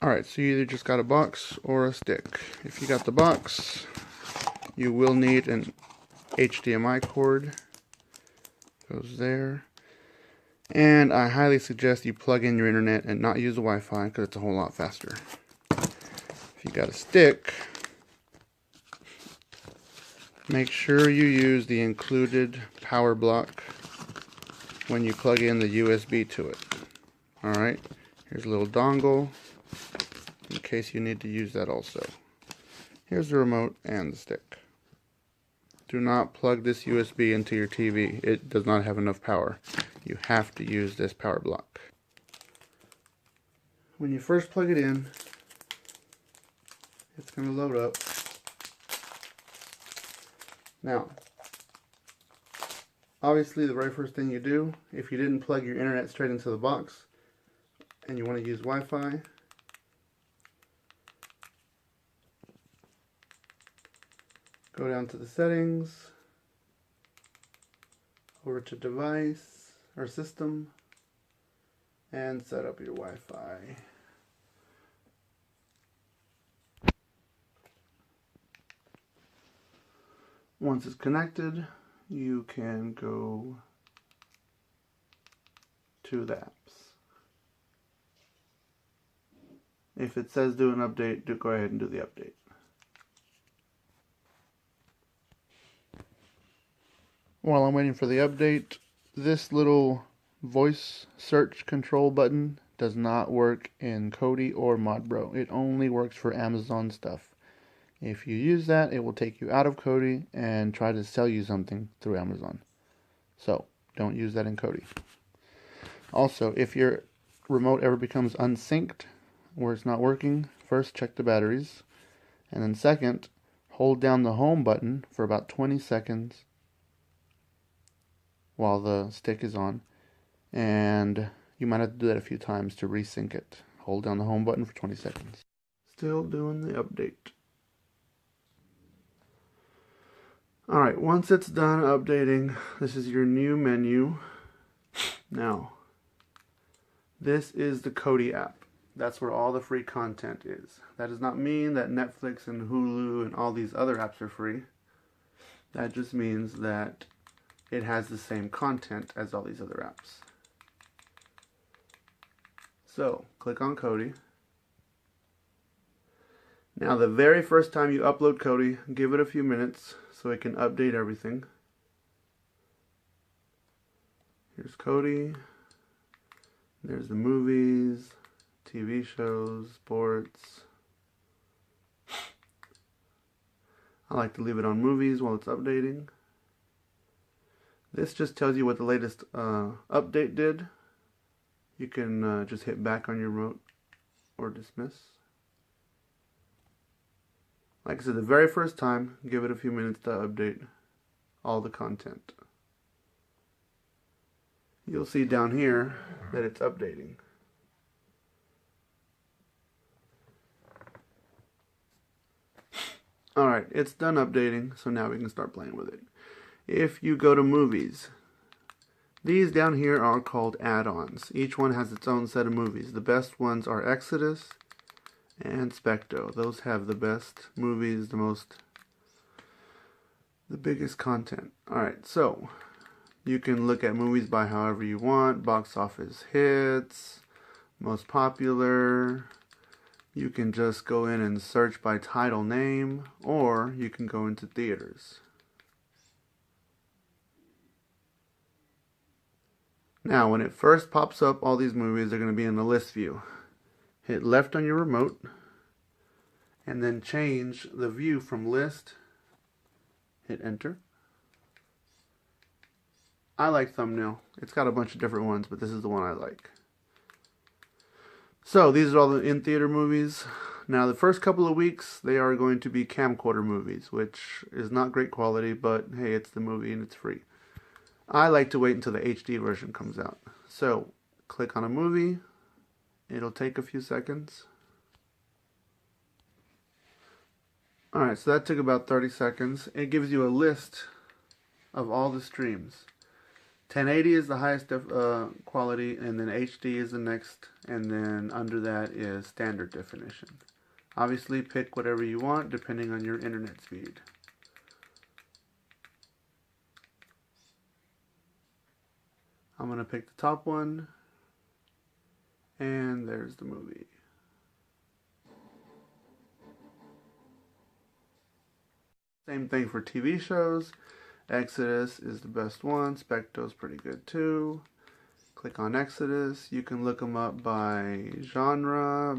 Alright, so you either just got a box or a stick. If you got the box, you will need an HDMI cord. Goes there. And I highly suggest you plug in your internet and not use the Wi-Fi because it's a whole lot faster. If you got a stick, make sure you use the included power block when you plug in the USB to it. Alright, here's a little dongle in case you need to use that also. Here's the remote and the stick. Do not plug this USB into your TV. It does not have enough power. You have to use this power block. When you first plug it in, it's going to load up. Now, obviously the very first thing you do, if you didn't plug your internet straight into the box and you want to use Wi-Fi, go down to the settings, over to device or system, and set up your Wi-Fi. Once it's connected, you can go to the apps. If it says do an update, go ahead and do the update. While I'm waiting for the update, this little voice search control button does not work in Kodi or Mobdro. It only works for Amazon stuff. If you use that, it will take you out of Kodi and try to sell you something through Amazon. So, don't use that in Kodi. Also, if your remote ever becomes unsynced, where it's not working, first check the batteries. And then second, hold down the home button for about 20 seconds while the stick is on, and you might have to do that a few times to resync it. Hold down the home button for 20 seconds. Still doing the update. Alright, once it's done updating, this is your new menu. Now, this is the Kodi app. That's where all the free content is. That does not mean that Netflix and Hulu and all these other apps are free. That just means that it has the same content as all these other apps. So, click on Kodi. Now, the very first time you upload Kodi, give it a few minutes so it can update everything. Here's Kodi. There's the movies, TV shows, sports. I like to leave it on movies while it's updating. This just tells you what the latest update did. You can just hit back on your remote or dismiss. Like I said, the very first time, give it a few minutes to update all the content. You'll see down here that it's updating. Alright, it's done updating, so now we can start playing with it. If you go to movies, these down here are called add-ons. Each one has its own set of movies. The best ones are Exodus and Specto. Those have the best movies, the biggest content. Alright, so you can look at movies by however you want. Box office hits, most popular. You can just go in and search by title name, or you can go into theaters. Now, when it first pops up, all these movies are going to be in the list view. Hit left on your remote, and then change the view from list. Hit enter. I like thumbnail. It's got a bunch of different ones, but this is the one I like. So, these are all the in-theater movies. Now, the first couple of weeks, they are going to be camcorder movies, which is not great quality, but hey, it's the movie and it's free. I like to wait until the HD version comes out. So, click on a movie. It'll take a few seconds. Alright, so that took about 30 seconds. It gives you a list of all the streams. 1080 is the highest quality, and then HD is the next, and then under that is standard definition. Obviously, pick whatever you want depending on your internet speed. I'm going to pick the top one, and there's the movie. Same thing for TV shows. Exodus is the best one. Specto's pretty good too. Click on Exodus. You can look them up by genre,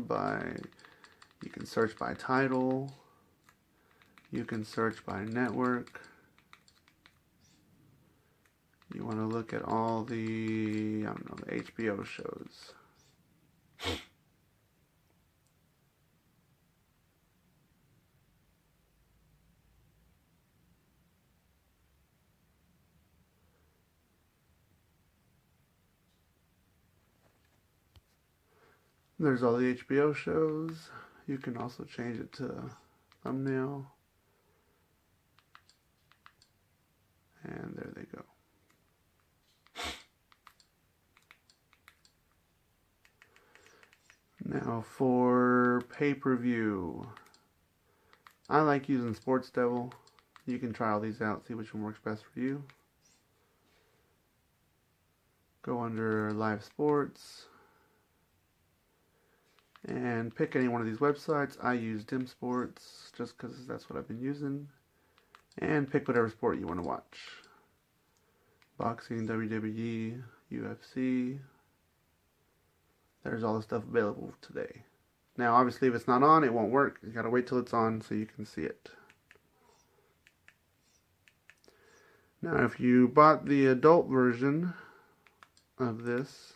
you can search by title, you can search by network. You want to look at all the, the HBO shows. There's all the HBO shows. You can also change it to thumbnail. And there they go. Now for pay-per-view. I like using Sports Devil. You can try all these out, see which one works best for you. Go under live sports and pick any one of these websites. I use Dim Sports just because that's what I've been using. And pick whatever sport you want to watch. Boxing, WWE, UFC. There's all the stuff available today. Now obviously if it's not on, it won't work. You gotta wait till it's on so you can see it. Now if you bought the adult version of this,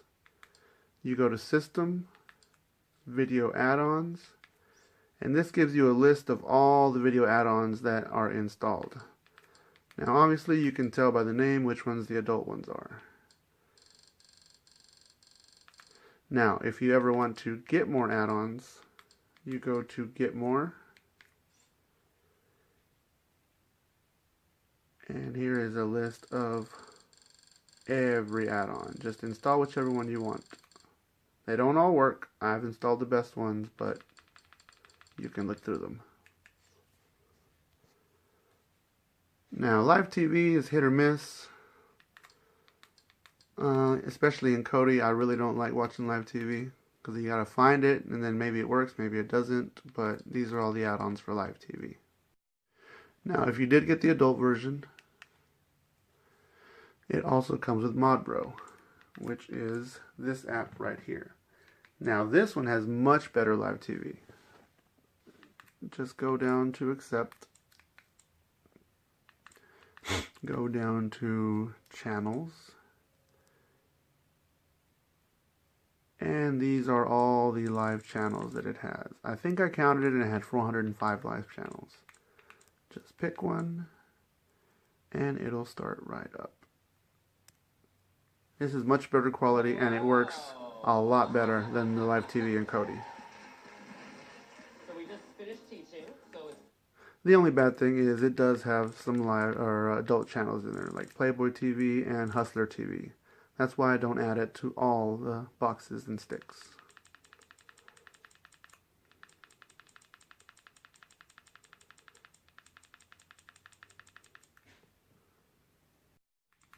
you go to System, Video Add-ons, and this gives you a list of all the video add-ons that are installed. Now obviously you can tell by the name which ones the adult ones are. Now if you ever want to get more add-ons, you go to Get More, and here is a list of every add-on. Just install whichever one you want. They don't all work. I've installed the best ones, but you can look through them. Now, live TV is hit or miss. Especially in Kodi, I really don't like watching live TV because you gotta find it, and then maybe it works, maybe it doesn't. But these are all the add-ons for live TV. Now, if you did get the adult version, it also comes with Mobdro, which is this app right here. Now this one has much better live TV. Just go down to Accept, go down to Channels, and these are all the live channels that it has. I think I counted it and it had 405 live channels. Just pick one and it'll start right up. This is much better quality and it works a lot better than the live TV in Kodi. So we just finished teaching. The only bad thing is it does have some live or adult channels in there, like Playboy TV and Hustler TV. That's why I don't add it to all the boxes and sticks.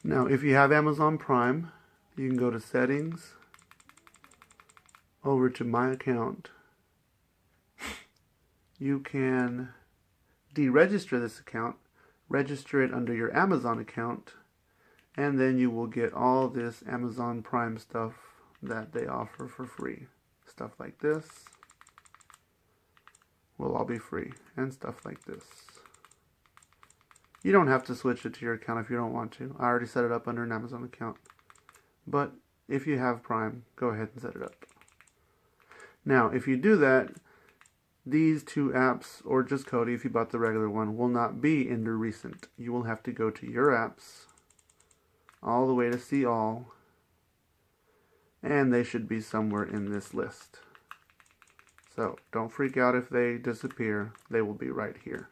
Now, if you have Amazon Prime, you can go to Settings, over to My Account. You can deregister this account, register it under your Amazon account, and then you will get all this Amazon Prime stuff that they offer for free. Stuff like this will all be free, and stuff like this. You don't have to switch it to your account if you don't want to. I already set it up under an Amazon account. But if you have Prime, go ahead and set it up. Now, if you do that, these two apps, or just Kodi if you bought the regular one, will not be in the recent. You will have to go to your apps, all the way to see all, and they should be somewhere in this list. So don't freak out if they disappear. They will be right here.